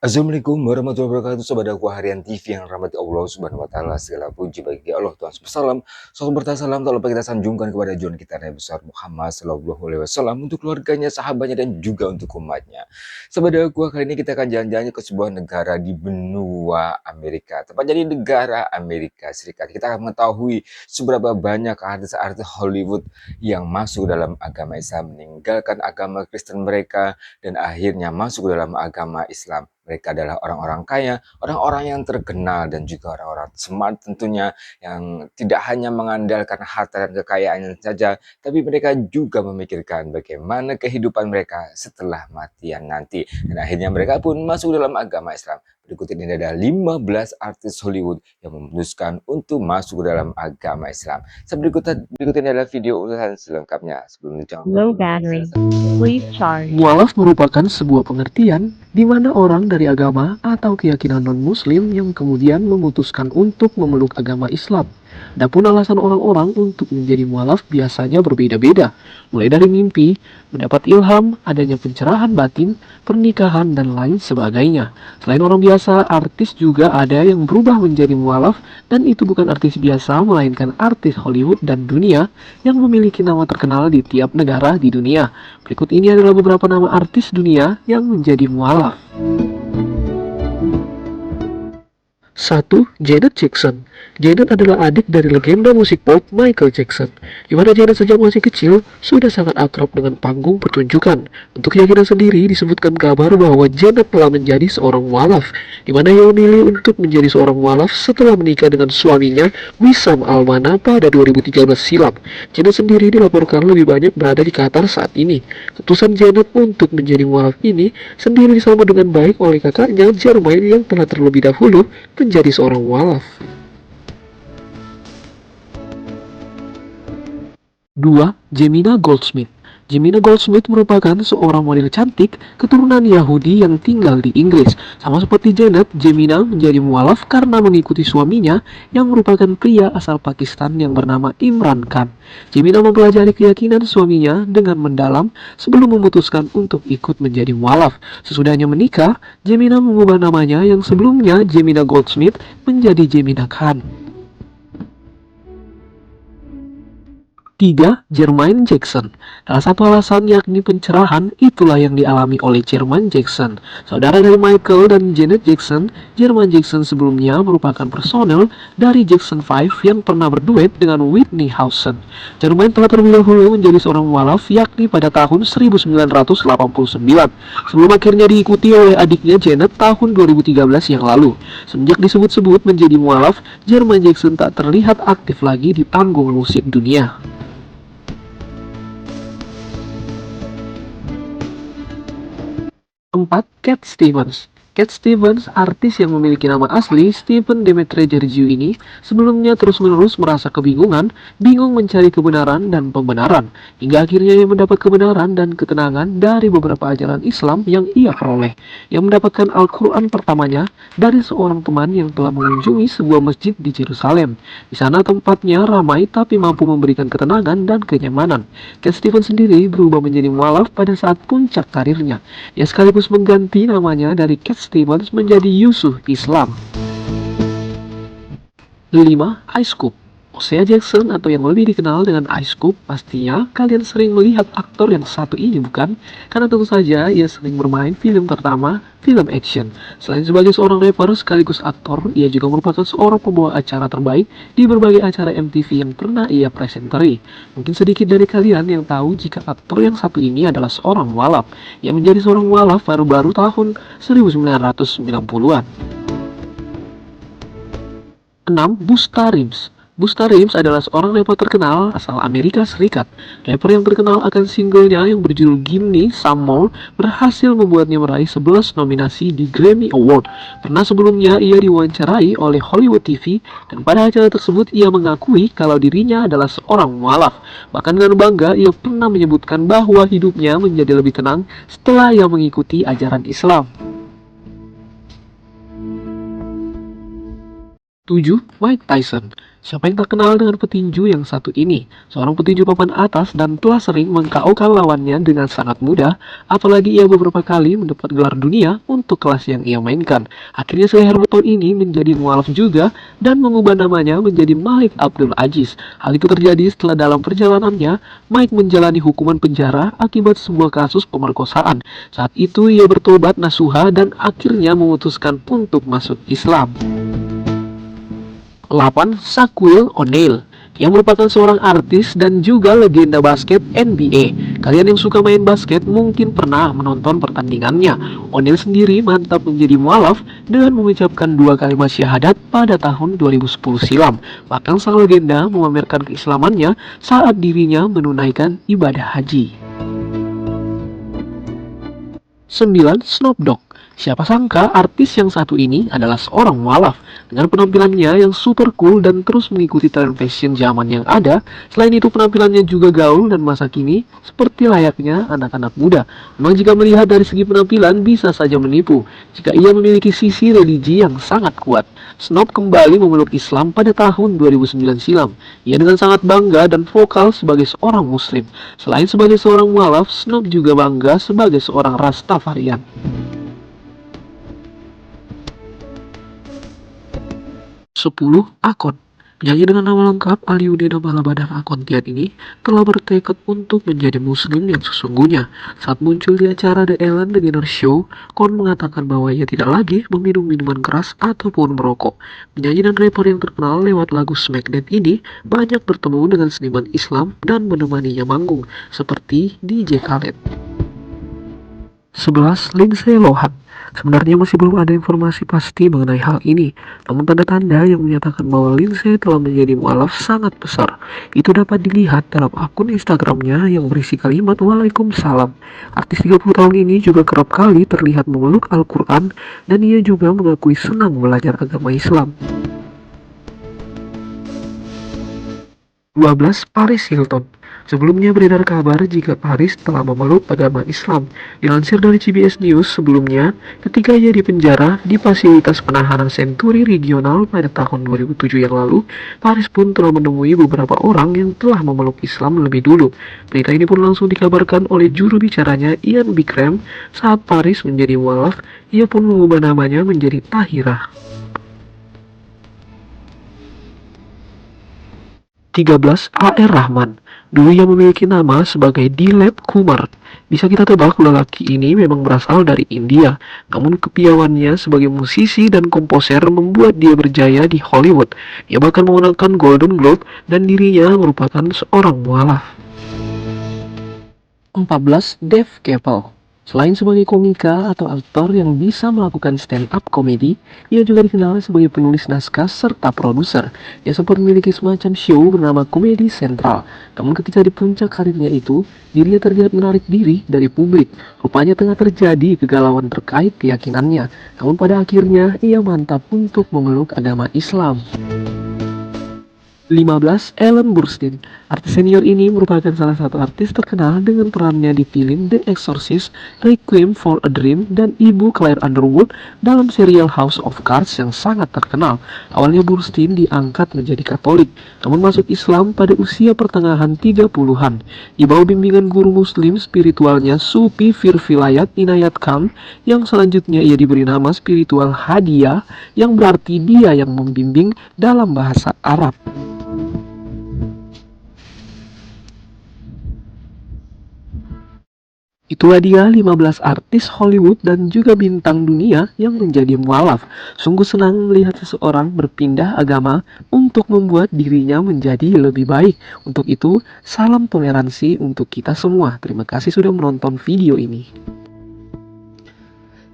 Assalamualaikum warahmatullahi wabarakatuh, Sobat Aku Harian TV yang rahmati Allah Subhanahu wa taala. Segala puji bagi Allah Tuhan Subhanahu. Salam bertasalam tak lupa kita sanjungkan kepada junjungan kita Nabi besar Muhammad sallallahu alaihi wasallam, untuk keluarganya, sahabatnya, dan juga untuk umatnya. Sobat Aku, kali ini kita akan jalan-jalan ke sebuah negara di benua Amerika, tepatnya di negara Amerika Serikat. Kita akan mengetahui seberapa banyak artis-artis Hollywood yang masuk dalam agama Islam, meninggalkan agama Kristen mereka, dan akhirnya masuk ke dalam agama Islam. Mereka adalah orang-orang kaya, orang-orang yang terkenal, dan juga orang-orang smart tentunya, yang tidak hanya mengandalkan harta dan kekayaannya saja, tapi mereka juga memikirkan bagaimana kehidupan mereka setelah matian nanti. Dan akhirnya mereka pun masuk dalam agama Islam. Berikut ini ada 15 artis Hollywood yang memutuskan untuk masuk dalam agama Islam. Berikut ini adalah video ulasan selengkapnya. Sebelum itu, Low battery. Please charge. Mualaf merupakan sebuah pengertian di mana orang dari agama atau keyakinan non-muslim yang kemudian memutuskan untuk memeluk agama Islam. Adapun alasan orang-orang untuk menjadi mualaf biasanya berbeda-beda, mulai dari mimpi, mendapat ilham, adanya pencerahan batin, pernikahan, dan lain sebagainya. Selain orang biasa, artis juga ada yang berubah menjadi mualaf, dan itu bukan artis biasa, melainkan artis Hollywood dan dunia yang memiliki nama terkenal di tiap negara di dunia. Berikut ini adalah beberapa nama artis dunia yang menjadi mualaf. 1. Janet Jackson. Janet adalah adik dari legenda musik pop Michael Jackson, di mana Janet sejak masih kecil sudah sangat akrab dengan panggung pertunjukan. Untuk keyakinan sendiri, disebutkan kabar bahwa Janet telah menjadi seorang mualaf, di mana ia memilih untuk menjadi seorang mualaf setelah menikah dengan suaminya Wissam Almana pada 2013 silam. Janet sendiri dilaporkan lebih banyak berada di Qatar saat ini. Keputusan Janet untuk menjadi mualaf ini sendiri disambut dengan baik oleh kakaknya Jermaine yang telah terlebih dahulu menjadi seorang mualaf. 2. Jemina Goldsmith. Jemina Goldsmith merupakan seorang model cantik keturunan Yahudi yang tinggal di Inggris. Sama seperti Janet, Jemina menjadi mualaf karena mengikuti suaminya yang merupakan pria asal Pakistan yang bernama Imran Khan. Jemina mempelajari keyakinan suaminya dengan mendalam sebelum memutuskan untuk ikut menjadi mualaf. Sesudahnya menikah, Jemina mengubah namanya yang sebelumnya Jemina Goldsmith menjadi Jemina Khan. 3. Jermaine Jackson. Salah satu alasan yakni pencerahan itulah yang dialami oleh Jermaine Jackson. Saudara dari Michael dan Janet Jackson, Jermaine Jackson sebelumnya merupakan personel dari Jackson 5 yang pernah berduet dengan Whitney Houston. Jermaine telah terlebih dahulu menjadi seorang mualaf yakni pada tahun 1989, sebelum akhirnya diikuti oleh adiknya Janet tahun 2013 yang lalu. Semenjak disebut-sebut menjadi mualaf, Jermaine Jackson tak terlihat aktif lagi di panggung musik dunia. 4. Cat Stevens. Cat Stevens, artis yang memiliki nama asli Stephen Demetre Georgiou ini, sebelumnya terus-menerus merasa kebingungan, bingung mencari kebenaran dan pembenaran, hingga akhirnya ia mendapat kebenaran dan ketenangan dari beberapa ajaran Islam yang ia peroleh. Ia mendapatkan Al-Quran pertamanya dari seorang teman yang telah mengunjungi sebuah masjid di Yerusalem. Di sana tempatnya ramai tapi mampu memberikan ketenangan dan kenyamanan. Cat Stevens sendiri berubah menjadi mualaf pada saat puncak karirnya. Ia sekaligus mengganti namanya dari Cat Stevens menjadi Yusuf Islam. 5. Ice Cube. Osea Jackson atau yang lebih dikenal dengan Ice Cube, pastinya kalian sering melihat aktor yang satu ini, bukan? Karena tentu saja ia sering bermain film pertama, film action. Selain sebagai seorang rapper sekaligus aktor, ia juga merupakan seorang pembawa acara terbaik di berbagai acara MTV yang pernah ia presenteri. Mungkin sedikit dari kalian yang tahu jika aktor yang satu ini adalah seorang mualaf. Ia menjadi seorang mualaf baru-baru tahun 1990-an. 6. Busta Rhymes. Busta Rhymes adalah seorang rapper terkenal asal Amerika Serikat. Rapper yang terkenal akan singlenya yang berjudul Gimme Some More berhasil membuatnya meraih 11 nominasi di Grammy Award. Pernah sebelumnya ia diwawancarai oleh Hollywood TV, dan pada acara tersebut ia mengakui kalau dirinya adalah seorang mualaf. Bahkan dengan bangga ia pernah menyebutkan bahwa hidupnya menjadi lebih tenang setelah ia mengikuti ajaran Islam. 7. Mike Tyson. Siapa yang tak kenal dengan petinju yang satu ini? Seorang petinju papan atas dan telah sering meng-KO lawannya dengan sangat mudah, apalagi ia beberapa kali mendapat gelar dunia untuk kelas yang ia mainkan. Akhirnya Seher Beton ini menjadi mualaf juga dan mengubah namanya menjadi Malik Abdul Aziz. Hal itu terjadi setelah dalam perjalanannya, Mike menjalani hukuman penjara akibat sebuah kasus pemerkosaan. Saat itu ia bertobat nasuha dan akhirnya memutuskan untuk masuk Islam. 8. Shaquille O'Neal yang merupakan seorang artis dan juga legenda basket NBA. Kalian yang suka main basket mungkin pernah menonton pertandingannya. O'Neal sendiri mantap menjadi mualaf dengan mengucapkan 2 kalimat syahadat pada tahun 2010 silam. Bahkan sang legenda memamerkan keislamannya saat dirinya menunaikan ibadah haji. 9. Snoop Dogg. Siapa sangka artis yang satu ini adalah seorang mualaf dengan penampilannya yang super cool dan terus mengikuti tren fashion zaman yang ada. Selain itu penampilannya juga gaul dan masa kini seperti layaknya anak-anak muda. Memang jika melihat dari segi penampilan bisa saja menipu jika ia memiliki sisi religi yang sangat kuat. Snoop kembali memeluk Islam pada tahun 2009 silam. Ia dengan sangat bangga dan vokal sebagai seorang muslim. Selain sebagai seorang mualaf, Snoop juga bangga sebagai seorang Rastafarian. 10. Akon. Penyanyi dengan nama lengkap Aliudin Balabadar Akontian ini telah bertekad untuk menjadi muslim yang sesungguhnya. Saat muncul di acara The Ellen DeGeneres Show, Kon mengatakan bahwa ia tidak lagi meminum minuman keras ataupun merokok. Penyanyi dan rapper yang terkenal lewat lagu Smackdown ini banyak bertemu dengan seniman Islam dan menemaninya manggung, seperti DJ Khaled. 11. Lindsay Lohan. Sebenarnya masih belum ada informasi pasti mengenai hal ini, namun tanda-tanda yang menyatakan bahwa Lindsay telah menjadi mualaf sangat besar. Itu dapat dilihat dalam akun Instagramnya yang berisi kalimat Waalaikumsalam. Artis 30 tahun ini juga kerap kali terlihat memeluk Al-Quran dan ia juga mengakui senang belajar agama Islam. 12. Paris Hilton. Sebelumnya beredar kabar jika Paris telah memeluk agama Islam. Dilansir dari CBS News sebelumnya, ketika ia dipenjara di fasilitas penahanan Century Regional pada tahun 2007 yang lalu, Paris pun telah menemui beberapa orang yang telah memeluk Islam lebih dulu. Berita ini pun langsung dikabarkan oleh juru bicaranya Ian Bikram. Saat Paris menjadi mualaf, ia pun mengubah namanya menjadi Tahirah. 13. A.R. Rahman. Dulu ia memiliki nama sebagai Dilip Kumar. Bisa kita tebak lelaki ini memang berasal dari India. Namun kepiawannya sebagai musisi dan komposer membuat dia berjaya di Hollywood. Ia bahkan memenangkan Golden Globe dan dirinya merupakan seorang mualaf. 14. Dave Chappelle. Selain sebagai komika atau aktor yang bisa melakukan stand-up comedy, ia juga dikenal sebagai penulis naskah serta produser. Ia sempat memiliki semacam show bernama Comedy Central. Namun ketika di puncak karirnya itu, dirinya terlihat menarik diri dari publik. Rupanya tengah terjadi kegalauan terkait keyakinannya. Namun pada akhirnya, ia mantap untuk memeluk agama Islam. 15. Ellen Burstyn. Artis senior ini merupakan salah satu artis terkenal dengan perannya di film The Exorcist, Requiem for a Dream, dan ibu Claire Underwood dalam serial House of Cards yang sangat terkenal. Awalnya Burstyn diangkat menjadi Katolik, namun masuk Islam pada usia pertengahan 30-an. Di bawah bimbingan guru muslim spiritualnya Sufi Firvilayat Inayat Khan, yang selanjutnya ia diberi nama spiritual Hadiah, yang berarti dia yang membimbing dalam bahasa Arab. Itulah dia 15 artis Hollywood dan juga bintang dunia yang menjadi mualaf. Sungguh senang melihat seseorang berpindah agama untuk membuat dirinya menjadi lebih baik. Untuk itu, salam toleransi untuk kita semua. Terima kasih sudah menonton video ini.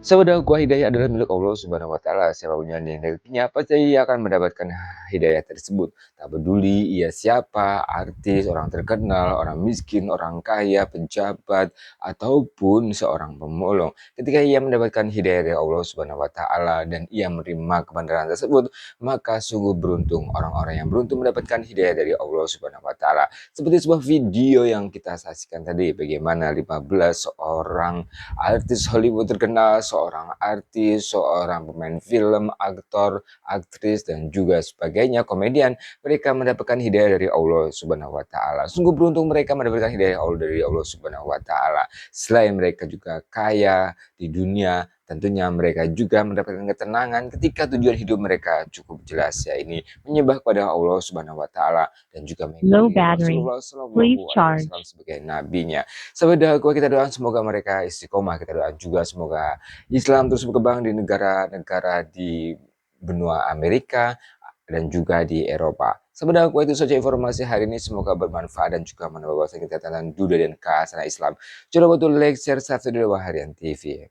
Saudaraku, hidayah adalah milik Allah Subhanahu wa Ta'ala. Siapapun yang dikehendaki pasti ia akan mendapatkan hidayah tersebut. Tak peduli ia siapa, artis, orang terkenal, orang miskin, orang kaya, pejabat, ataupun seorang pemulung. Ketika ia mendapatkan hidayah dari Allah Subhanahu wa Ta'ala dan ia menerima kebenaran tersebut, maka sungguh beruntung orang-orang yang beruntung mendapatkan hidayah dari Allah Subhanahu wa Ta'ala. Seperti sebuah video yang kita saksikan tadi, bagaimana 15 orang artis Hollywood terkenal seorang artis, seorang pemain film, aktor, aktris, dan juga sebagainya, komedian, mereka mendapatkan hidayah dari Allah Subhanahu wa Ta'ala. Sungguh beruntung mereka mendapatkan hidayah dari Allah Subhanahu wa Ta'ala. Selain mereka juga kaya di dunia, tentunya mereka juga mendapatkan ketenangan ketika tujuan hidup mereka cukup jelas, ya ini menyembah kepada Allah Subhanahu wa Taala dan juga Low mengikuti battery. Rasulullah Please Shallallahu Alaihi charge. Wasallam sebagai nabinya. Sahabat kita doakan semoga mereka istiqomah, kita doakan juga semoga Islam terus berkembang di negara-negara di benua Amerika dan juga di Eropa. Sahabat itu saja informasi hari ini, semoga bermanfaat dan juga menambah wawasan kita tentang dunia dan keasana Islam. Jangan lupa like, share, subscribe di Harian TV.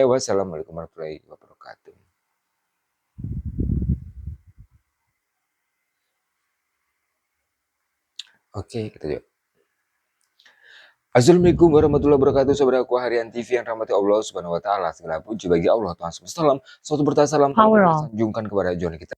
Wassalamualaikum warahmatullahi wabarakatuh. Oke, kita yuk. Assalamualaikum warahmatullahi wabarakatuh, sahabatku Harian TV yang rahmati Allah Subhanahu wa Ta'ala. Segala puji bagi Allah Tuhan semesta alam. Suatu bertahan salam Power kita on. sanjungkan kepada John kita.